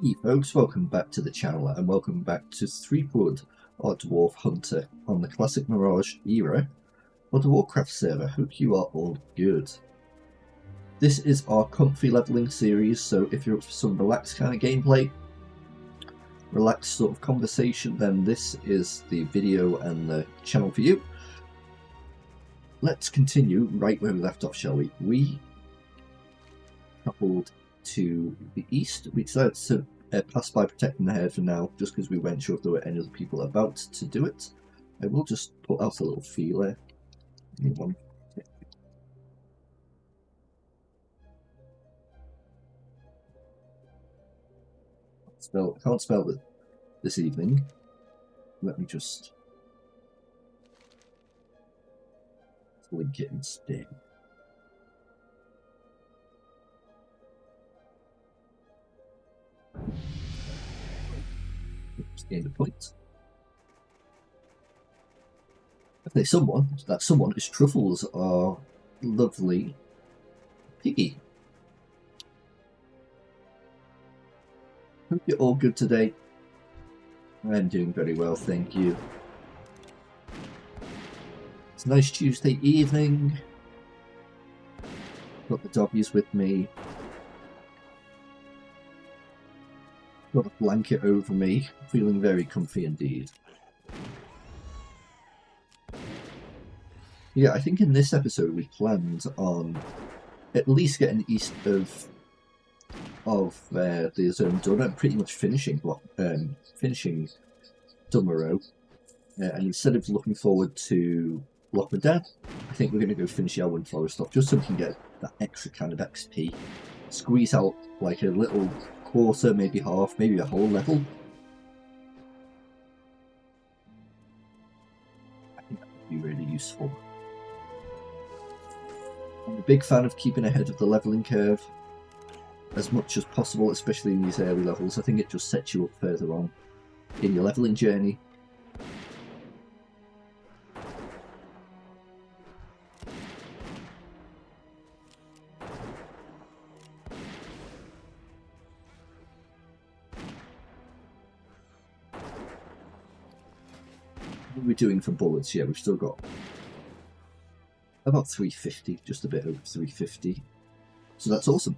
Hey folks, welcome back to the channel and welcome back to Threepwood, our Dwarf Hunter on the Classic Mirage era of the Warcraft server. Hope you are all good. This is our comfy leveling series, so if you're up for some relaxed kind of gameplay, relaxed sort of conversation, then this is the video and the channel for you. Let's continue right where we left off, shall we? We travelled to the east. We decided to pass by protecting the herd for now, just because we weren't sure if there were any other people about to do it. I will just put out a little feeler. One. I can't spell it this evening. Let me just link it instead. Just gained a point. If there's someone, that someone is Truffles, our lovely piggy. Hope you're all good today. I'm doing very well, thank you. It's a nice Tuesday evening. Got the doggies with me. Got a blanket over me, feeling very comfy indeed. Yeah, I think in this episode we planned on at least getting east of the zone done and pretty much finishing Dummerow. And instead of looking forward to Lockwood, I think we're going to go finish Elwyn Forest off just so we can get that extra kind of XP. Squeeze out like a little quarter, maybe half, maybe a whole level. I think that would be really useful. I'm a big fan of keeping ahead of the leveling curve as much as possible, especially in these early levels. I think it just sets you up further on in your leveling journey. What are we doing for bullets? Yeah, we've still got about 350, just a bit over 350. So that's awesome.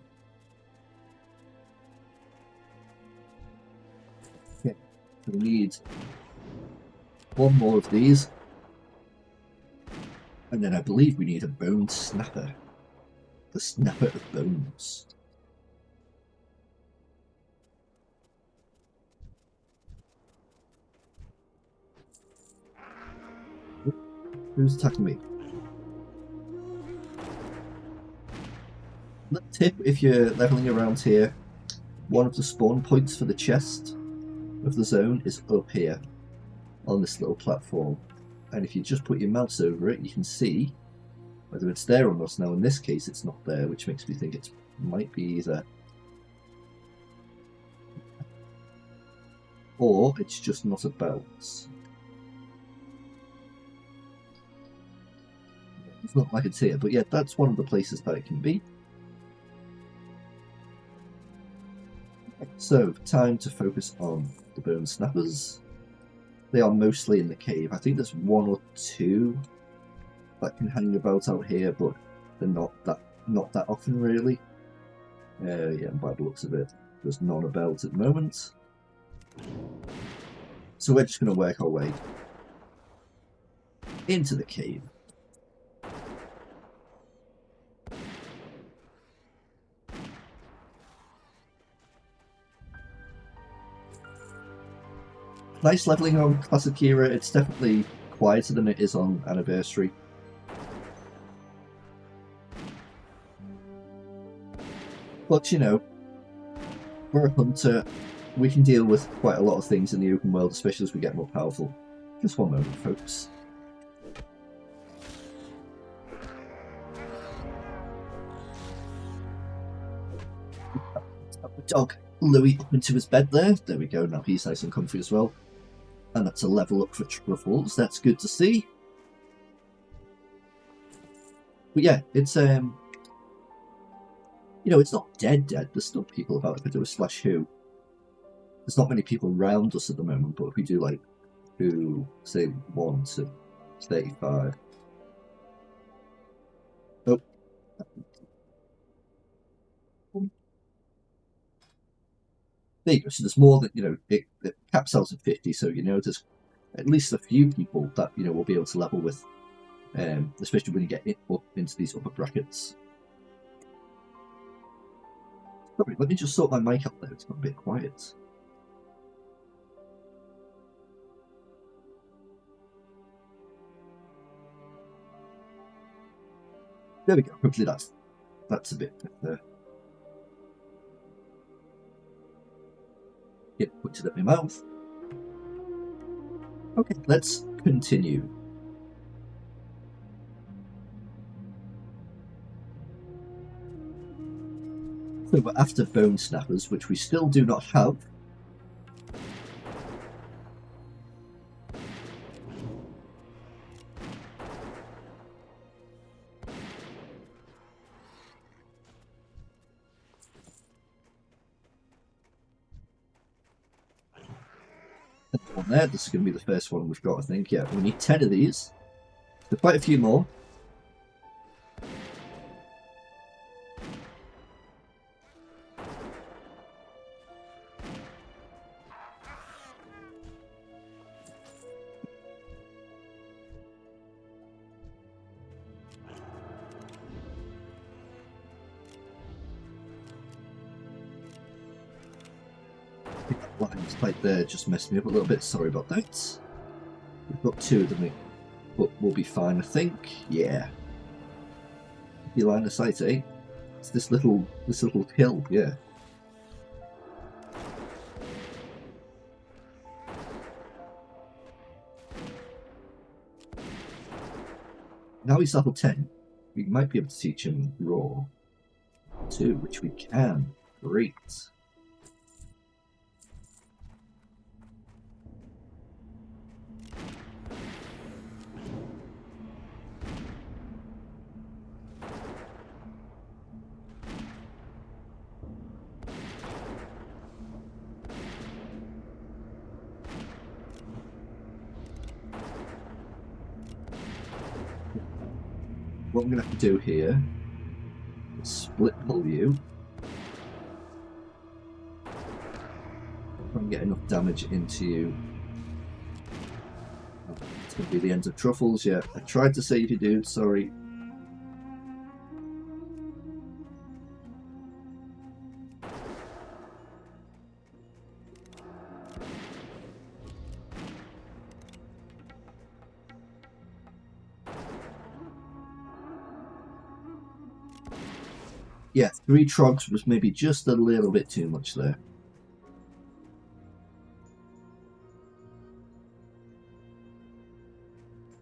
Okay, so we need one more of these. And then I believe we need a bone snapper. The snapper of bones. Who's attacking me? Little tip, if you're leveling around here, one of the spawn points for the chest of the zone is up here on this little platform. And if you just put your mouse over it, you can see whether it's there or not. Now in this case it's not there, which makes me think it might be either or it's just not about. It's not like it's here, but yeah, that's one of the places that it can be. So, time to focus on the bone snappers. They are mostly in the cave. I think there's one or two that can hang about out here, but they're not that often really. Yeah, by the looks of it, there's none about at the moment. So we're just going to work our way into the cave. Nice leveling on Classic Era. It's definitely quieter than it is on Anniversary. But you know, we're a hunter. We can deal with quite a lot of things in the open world, especially as we get more powerful. Just one moment, folks. The dog Louis up into his bed there. There we go. Now he's nice and comfy as well. And that's a level up for Truffles. That's good to see. But yeah, it's you know, it's not dead. There's still people about. If I do a /who, there's not many people around us at the moment, but if we do like say 1 to 35. Oh, there you go. So there's more than it caps out at 50. So there's at least a few people that will be able to level with, especially when you get up into these upper brackets. Sorry, let me just sort my mic out there. It's got a bit quiet. There we go. Hopefully that's a bit better. Get put it up my mouth. Okay, let's continue. So we're after bone snappers, which we still do not have. One there. This is going to be the first one we've got, I think. Yeah, we need 10 of these. There's quite a few more. Lines right there just messed me up a little bit. Sorry about that. We've got 2 of them, but we'll be fine, I think. Yeah. Your line of sight, eh? It's this little hill, yeah. Now he's level 10. We might be able to teach him Raw too, which we can. Great. What I'm going to have to do here is split pull you. Try and get enough damage into you. Oh, it's going to be the end of Truffles, yeah. I tried to save you, dude, sorry. Yeah, 3 trogs was maybe just a little bit too much there.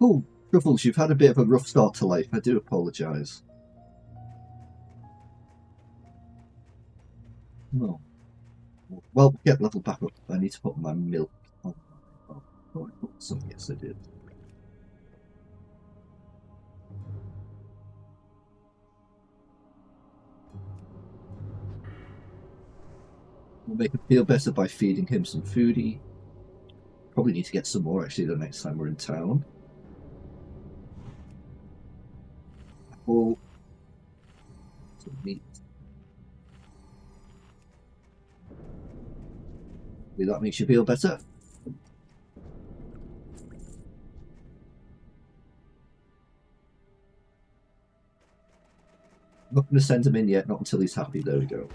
Oh, Truffles, you've had a bit of a rough start to life. I do apologise. No. Well, get level back up. I need to put my milk on. Oh, I put some. Yes, I did. We'll make him feel better by feeding him some foodie. Probably need to get some more actually the next time we're in town. Apple. Some meat. Hopefully that makes you feel better. I'm not going to send him in yet, not until he's happy. There we go.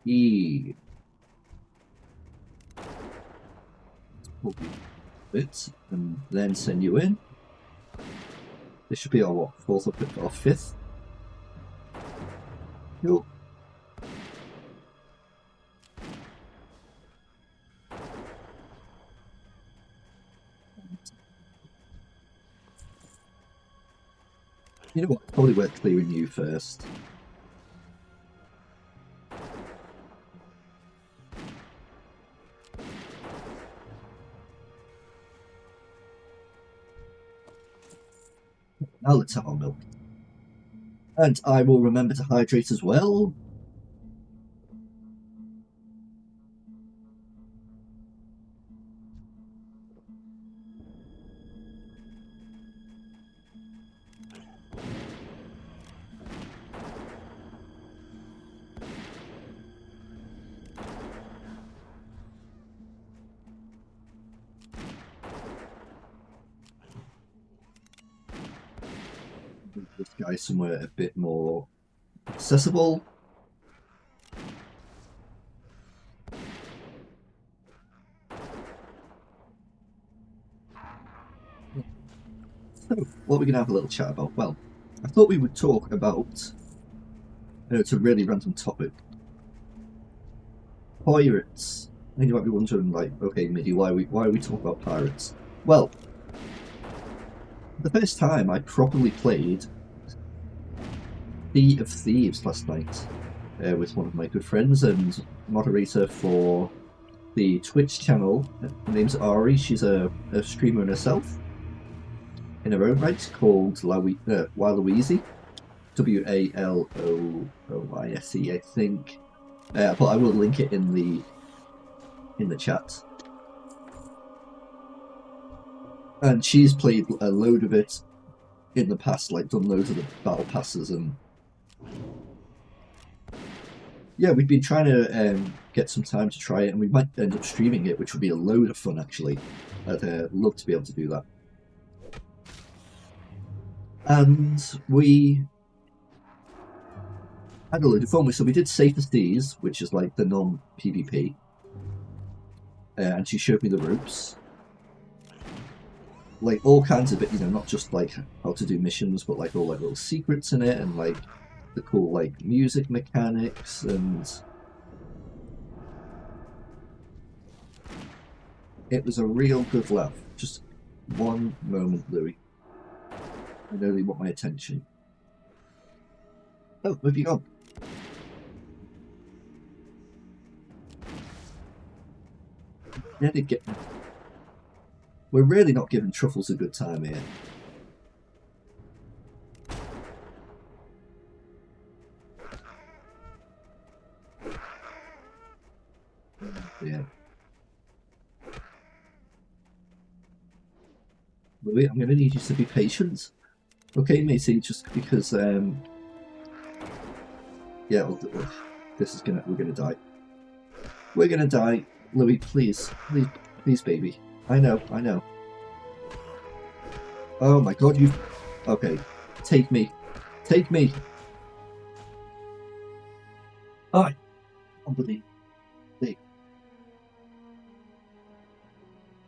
E. Pull you a bit and then send you in. This should be our what? 4th or 5th? Cool. You know what? It's probably worth clearing you first. Now let's have our milk. And I will remember to hydrate as well. This guy somewhere a bit more accessible. So, what are we going to have a little chat about? Well, I thought we would talk about, it's a really random topic. Pirates. And you might be wondering, like, okay, Midi, why are we talking about pirates? Well, the first time I properly played Sea of Thieves last night with one of my good friends and moderator for the Twitch channel. Her name's Ari. She's a streamer herself in her own right, called Waluigi. Waloise, I think. But I will link it in the chat. And she's played a load of it in the past, like done loads of the battle passes, and yeah, we've been trying to get some time to try it, and we might end up streaming it, which would be a load of fun actually. I'd love to be able to do that. And we had a load of fun. So we did Safer Seas, which is like the non-PvP, and she showed me the ropes. Like all kinds of it, not just like how to do missions, but like all like little secrets in it, and like the cool like music mechanics, and it was a real good laugh. Just one moment, Louis. I know you want my attention. Oh, where have you gone? We're really not giving Truffles a good time here. Yeah. Louis, I'm going to need you to be patient. Okay, matey, just because, yeah, we're gonna die. We're gonna die. Louis, please, baby. I know. Oh my god, okay. Take me. Alright. Somebody.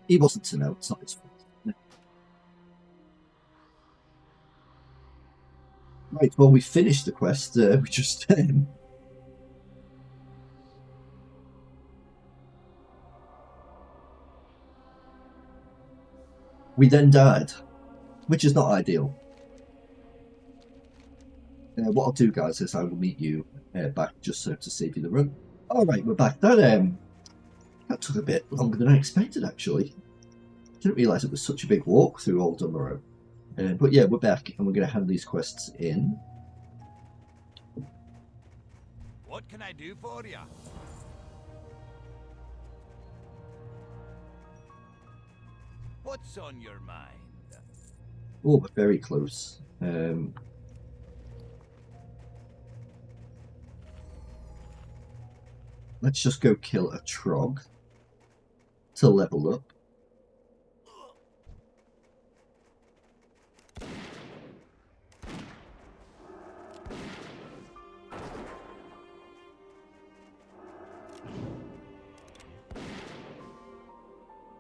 He wasn't to know, it's not his fault. Right, well, we finished the quest. We just we then died, which is not ideal. What I'll do, guys, is I will meet you back just to save you the run. All right, we're back. That took a bit longer than I expected, actually. Didn't realise it was such a big walk through Old Dumbarrow. But yeah, we're back, and we're going to hand these quests in. What can I do for you? What's on your mind? Oh, we're very close. Let's just go kill a Trog to level up.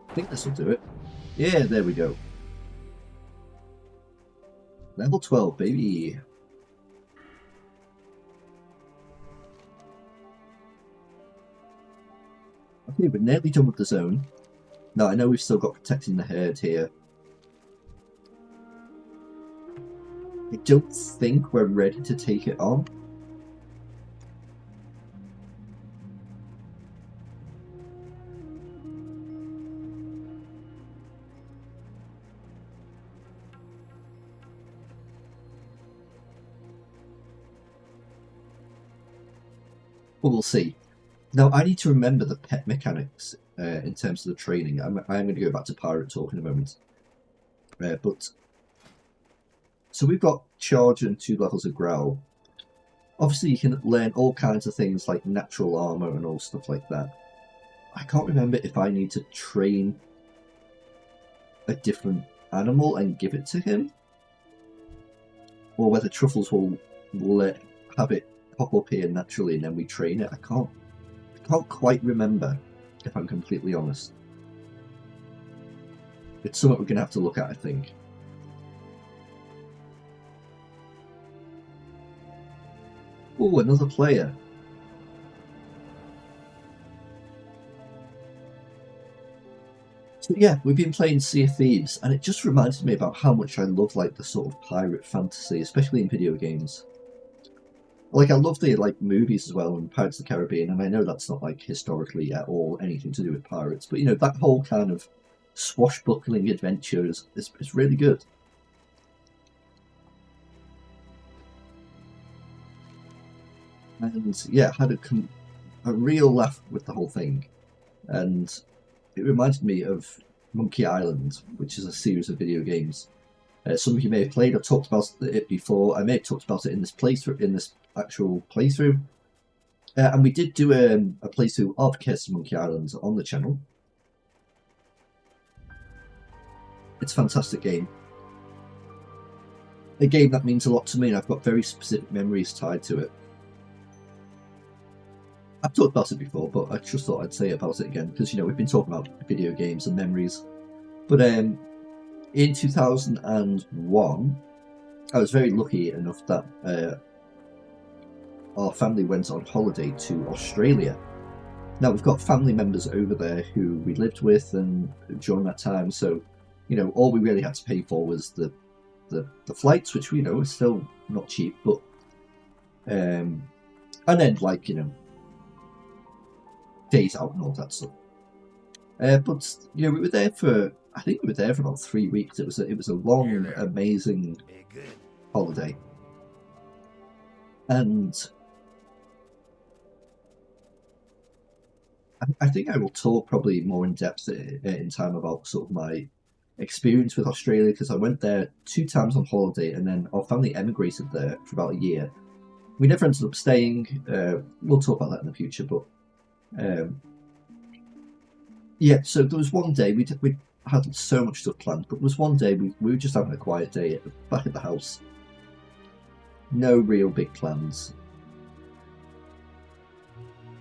I think this will do it. Yeah, there we go. Level 12, baby. Okay, we're nearly done with the zone. Now, I know we've still got protecting the herd here. I don't think we're ready to take it on. But we'll see. Now, I need to remember the pet mechanics in terms of the training. I'm going to go back to pirate talk in a moment. So we've got charge and 2 levels of growl. Obviously, you can learn all kinds of things like natural armor and all stuff like that. I can't remember if I need to train a different animal and give it to him, or whether truffles will have it pop up here naturally and then we train it. I can't quite remember, if I'm completely honest. It's something we're going to have to look at, I think. Oh, another player. So yeah, we've been playing Sea of Thieves, and it just reminded me about how much I love like the sort of pirate fantasy, especially in video games. Like, I love the like movies as well, and Pirates of the Caribbean, and I know that's not like historically at all anything to do with pirates, but you know, that whole kind of swashbuckling adventure is really good. And yeah, had a real laugh with the whole thing, and it reminded me of Monkey Island, which is a series of video games. Some of you may have played. I've talked about it before. I may have talked about it in this playthrough, in this actual playthrough. And we did do a playthrough of Curse of Monkey Island on the channel. It's a fantastic game. A game that means a lot to me, and I've got very specific memories tied to it. I've talked about it before, but I just thought I'd say about it again, because, you know, we've been talking about video games and memories. But in 2001, I was very lucky enough that our family went on holiday to Australia. Now, we've got family members over there who we lived with and during that time, so, you know, all we really had to pay for was the flights, which, you know, are still not cheap, but and then, like, you know, days out and all that stuff. But you know, we were there for, I think we were there for about 3 weeks. It was a long, amazing holiday, and I think I will talk probably more in depth in time about sort of my experience with Australia, because I went there 2 times on holiday, and then our family emigrated there for about a year. We never ended up staying. We'll talk about that in the future, but yeah. So there was one day we had so much stuff planned, but there was one day we were just having a quiet day back at the house. No real big plans.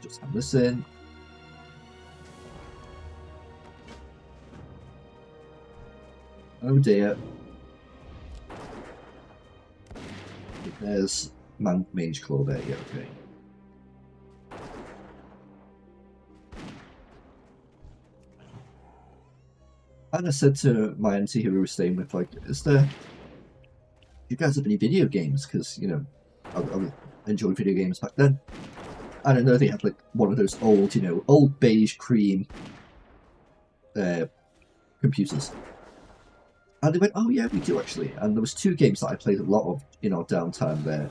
Just have this in. Oh dear. There's Mange Claw there, yeah, okay. And I said to my auntie who we were staying with, like, you guys have any video games? Because, you know, I enjoyed video games back then. I don't know, they had like one of those old, you know, old beige cream computers. And they went, oh yeah, we do actually. And there was 2 games that I played a lot of in our downtime there.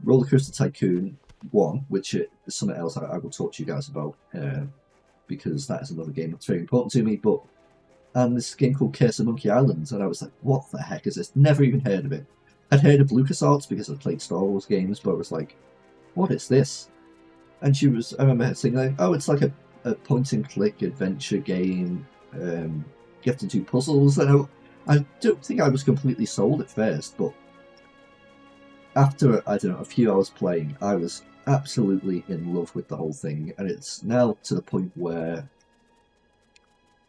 Roller Coaster Tycoon 1, which is something else I will talk to you guys about, because that is another game that's very important to me. And this game called Curse of Monkey Island, and I was like, what the heck is this? Never even heard of it. I'd heard of LucasArts because I'd played Star Wars games, but I was like, what is this? And I remember her saying, like, oh, it's like a point-and-click adventure game. You have to do puzzles. And I don't think I was completely sold at first, but after, I don't know, a few hours playing, I was absolutely in love with the whole thing. And it's now to the point where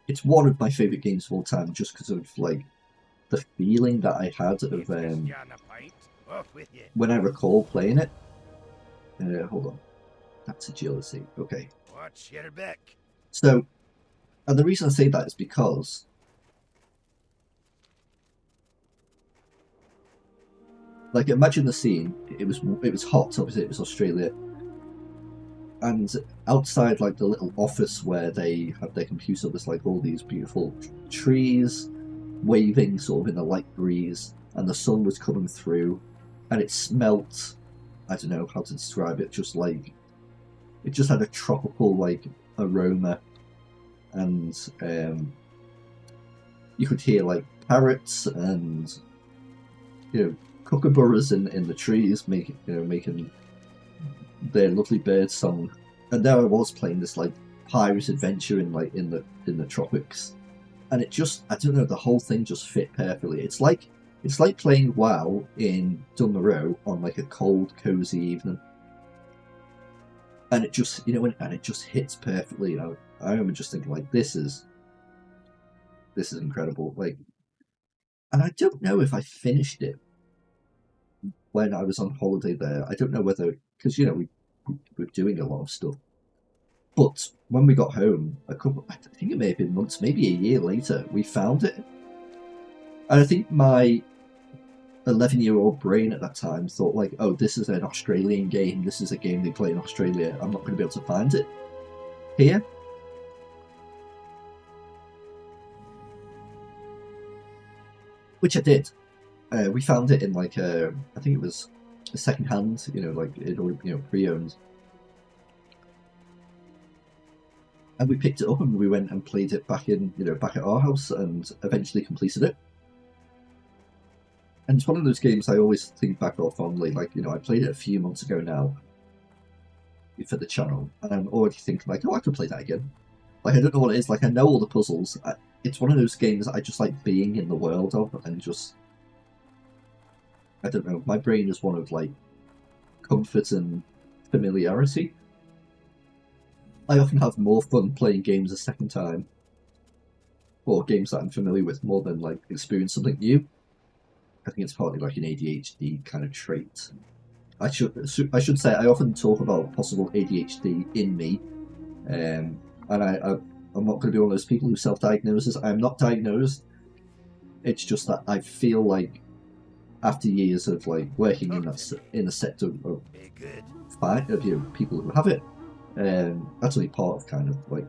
it's one of my favourite games of all time, just because of, like, the feeling that I had of when I recall playing it. Hold on. That's agility. Okay. Watch your back. So, and the reason I say that is because Like, imagine the scene. It was hot. Obviously, it was Australia, and outside, like the little office where they had their computer, was like all these beautiful trees waving sort of in the light breeze, and the sun was coming through, and it smelt. I don't know how to describe it. Just like it just had a tropical like aroma, and you could hear like parrots and kookaburras in the trees making their lovely bird song. And there I was playing this like pirate adventure in the tropics, and it just, I don't know, the whole thing just fit perfectly. It's like playing WoW in Dunmorrow on like a cold, cozy evening, and it just and it just hits perfectly. I remember just thinking like, this is incredible. Like, and I don't know if I finished it when I was on holiday there. I don't know whether, because we were doing a lot of stuff. But when we got home, I think it may have been months, maybe a year later, we found it. And I think my 11-year-old brain at that time thought like, oh, this is an Australian game. This is a game they play in Australia. I'm not going to be able to find it here. Which I did. We found it in like I think it was a second hand, like it already, pre-owned. And we picked it up and we went and played it back at our house, and eventually completed it. And it's one of those games I always think back on fondly. Like, I played it a few months ago now for the channel, and I'm already thinking like, oh, I could play that again. Like, I don't know what it is. Like, I know all the puzzles. It's one of those games that I just like being in the world of, and just, I don't know. My brain is one of like comfort and familiarity. I often have more fun playing games a second time, or games that I'm familiar with, more than like experience something new. I think it's partly like an ADHD kind of trait. I should say I often talk about possible ADHD in me, and I'm not going to be one of those people who self-diagnoses. I'm not diagnosed. It's just that I feel like after years of like working in a sector of people who have it, that's only part of kind of like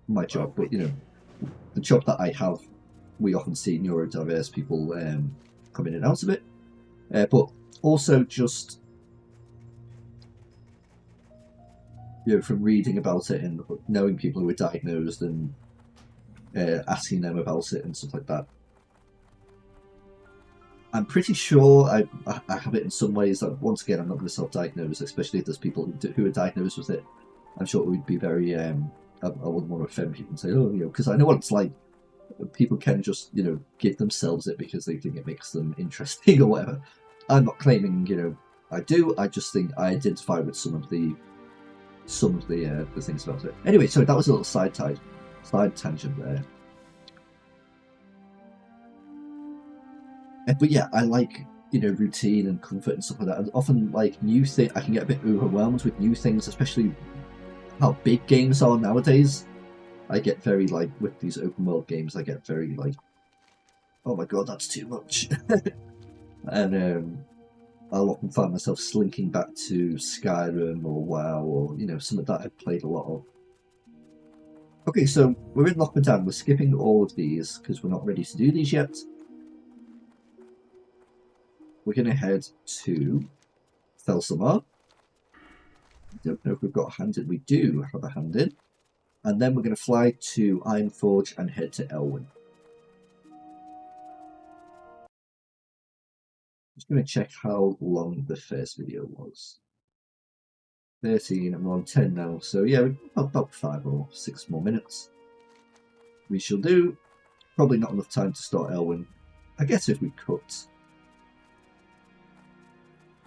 my job. But the job that I have, we often see neurodiverse people come in and out of it, but also just from reading about it and knowing people who are diagnosed and asking them about it and stuff like that. I'm pretty sure I have it in some ways. That once again, I'm not going to self-diagnose, especially if there's people who are diagnosed with it. I'm sure it would be very. I wouldn't want to offend people and say, oh, because I know what it's like. People can just, give themselves it because they think it makes them interesting or whatever. I'm not claiming, I do. I just think I identify with some of the things about it. Anyway, so that was a little side tangent there. But yeah, I like routine and comfort and stuff like that. And often like new things, I can get a bit overwhelmed with new things, especially how big games are nowadays. I get very like, with these open world games, I get very like, oh my god, that's too much. And I'll often find myself slinking back to Skyrim or WoW or something that I've played a lot of. Okay, so we're in Lochmadan. We're skipping all of these because we're not ready to do these yet. We're going to head to Felsamar. I don't know if we've got a hand in. We do have a hand in. And then we're going to fly to Ironforge and head to Elwyn. Just going to check how long the first video was. 13, and we're on 10 now. So yeah, about 5 or 6 more minutes. We shall do. Probably not enough time to start Elwyn. I guess if we cut.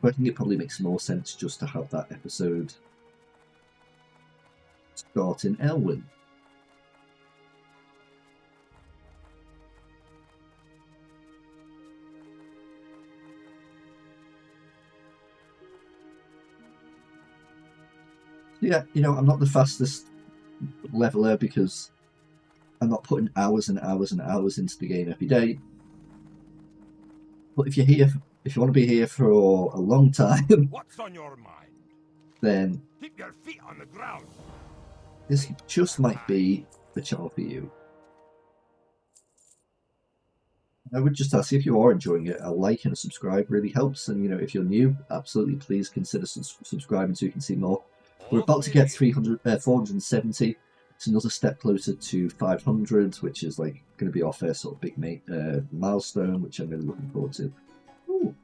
But I think it probably makes more sense just to have that episode start in Elwyn. Yeah, I'm not the fastest leveler because I'm not putting hours and hours and hours into the game every day. But if you're here, if you want to be here for a long time, What's on your mind? then Keep your feet on the ground. this just might be the channel for you. I would just ask if you are enjoying it, a like and a subscribe really helps. And if you're new, absolutely please consider subscribing so you can see more. We're about to get 470. It's another step closer to 500, which is like going to be our first sort of big milestone, which I'm really looking forward to. Ooh,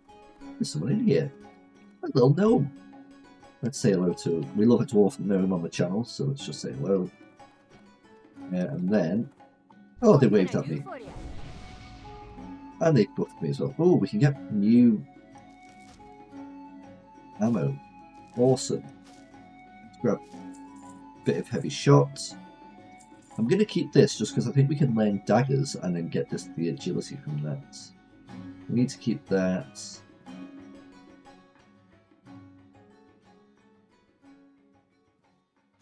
there's someone in here. A little gnome. Let's say hello to him. We love a dwarf gnome on the channel, so let's just say hello. And then, oh, they waved at me. And they buffed me as well. Oh, we can get new ammo. Awesome. Let's grab a bit of heavy shots. I'm going to keep this just because I think we can learn daggers and then get the agility from that. We need to keep that.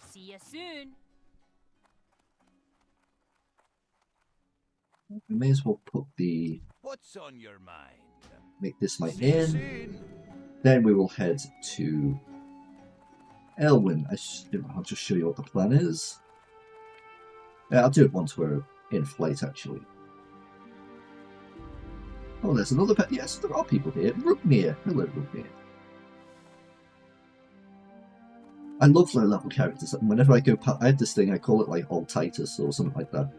See you soon. We may as well put the. What's on your mind? Make this my See you inn. soon. Then we will head to Elwyn. I'll just show you what the plan is. I'll do it once we're in flight, actually. Oh, there's another pet. Yes, there are people here. Rugmir. Hello, Rugmir. I love low level characters. Whenever I go past, I have this thing, I call it like Old Titus or something like that.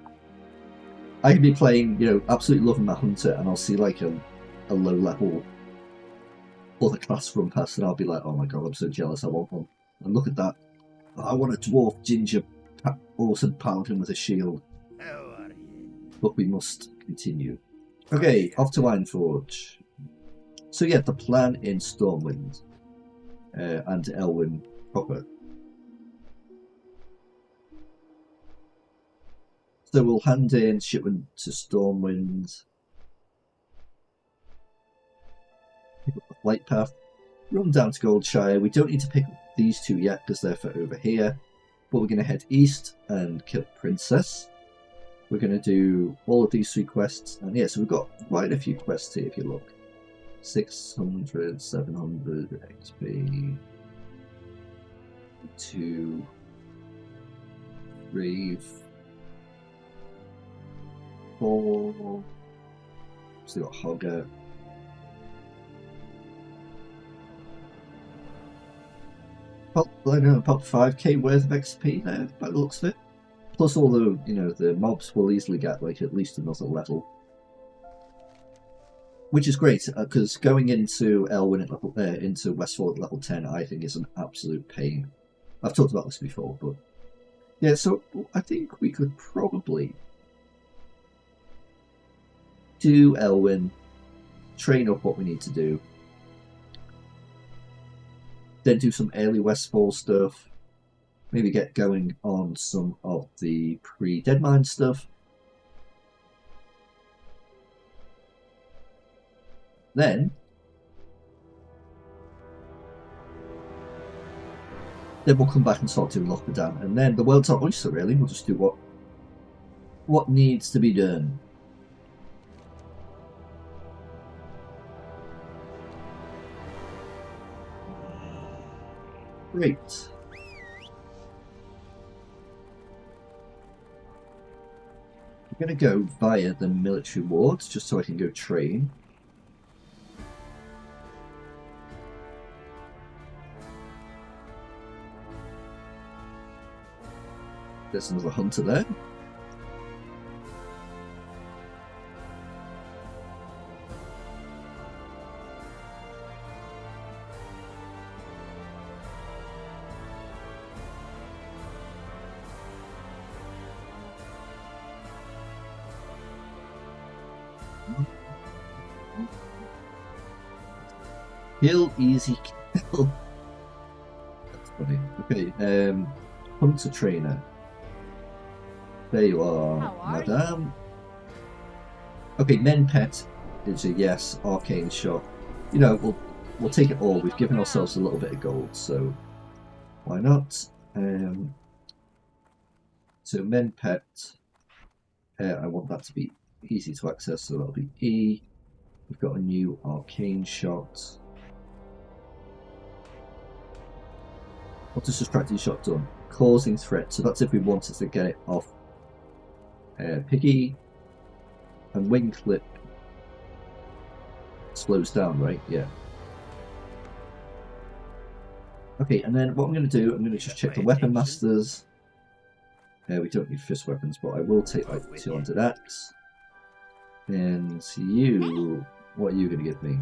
I can be playing, absolutely loving my hunter, and I'll see like a low level other class run past, and I'll be like, oh my god, I'm so jealous, I want one. And look at that. I want a dwarf ginger awesome paladin with a shield. How are you? But we must continue. Okay, off to Ironforge. So yeah, the plan in Stormwind and Elwyn proper. So we'll hand in shipment to Stormwind. Pick up the flight path. Run down to Goldshire. We don't need to pick up these two yet because they're for over here. But we're going to head east and kill Princess. We're going to do all of these 3 quests. And yeah, so we've got quite a few quests here if you look. 600, 700 XP. 2, 3, 4. So we've got Hogger. I don't know, about 5k worth of XP there by the looks of it. Plus all the, the mobs will easily get like at least another level. Which is great, because going into Elwyn at level, into Westfall at level 10, I think is an absolute pain. I've talked about this before, but yeah, so I think we could probably do Elwyn, train up what we need to do, then do some early Westfall stuff, maybe get going on some of the pre-Deadmine stuff. Then we'll come back and start doing Lochbadan, and then the world's our oyster, really. We'll just do what needs to be done. Great. I'm going to go via the military wards just so I can go train. There's another hunter there. Kill, easy kill. That's funny. Okay, hunter trainer. There you are, madame. Okay, men pet is a yes. Arcane shot. We'll take it all. We've given ourselves a little bit of gold, so why not? So men pet. I want that to be easy to access, so that'll be E. We've got a new arcane shot. What does distracting shot done? Causing threat. So that's if we wanted to get it off Piggy. And wing clip slows down, right? Yeah. Okay, and then what I'm going to do, I'm going to just check the weapon masters. We don't need fist weapons, but I will take like 200 axe. And you, what are you going to give me?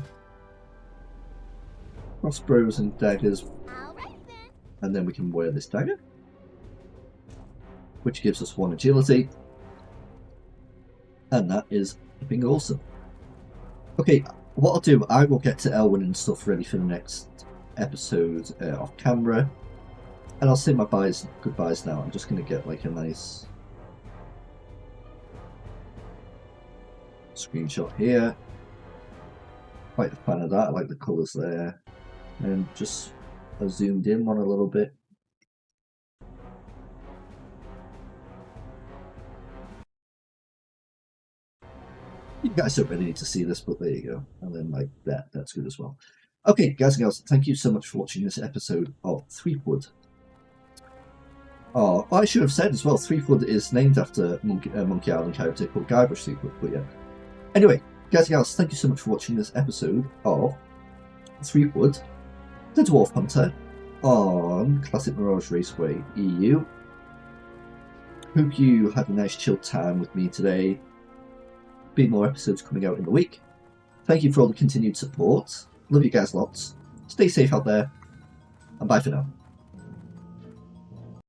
Crossbows and daggers. And then we can wear this dagger, which gives us 1 agility. And that is flipping awesome. Okay, what I'll do, I will get to Elwyn and stuff ready for the next episode off camera. And I'll say my goodbyes now. I'm just going to get like a nice screenshot here. Quite a fan of that. I like the colours there. And just zoomed in one a little bit. You guys don't really need to see this, but there you go. And then like that's good as well. Okay, guys and girls, thank you so much for watching this episode of Threepwood. Oh, I should have said as well, Threepwood is named after Monkey Island character called Guybrush Threepwood, but yeah. Anyway, guys and girls, thank you so much for watching this episode of Threepwood, the Dwarf Hunter, on Classic Mirage Raceway EU. Hope you had a nice chilled time with me today. Be more episodes coming out in the week. Thank you for all the continued support. Love you guys lots. Stay safe out there, and bye for now.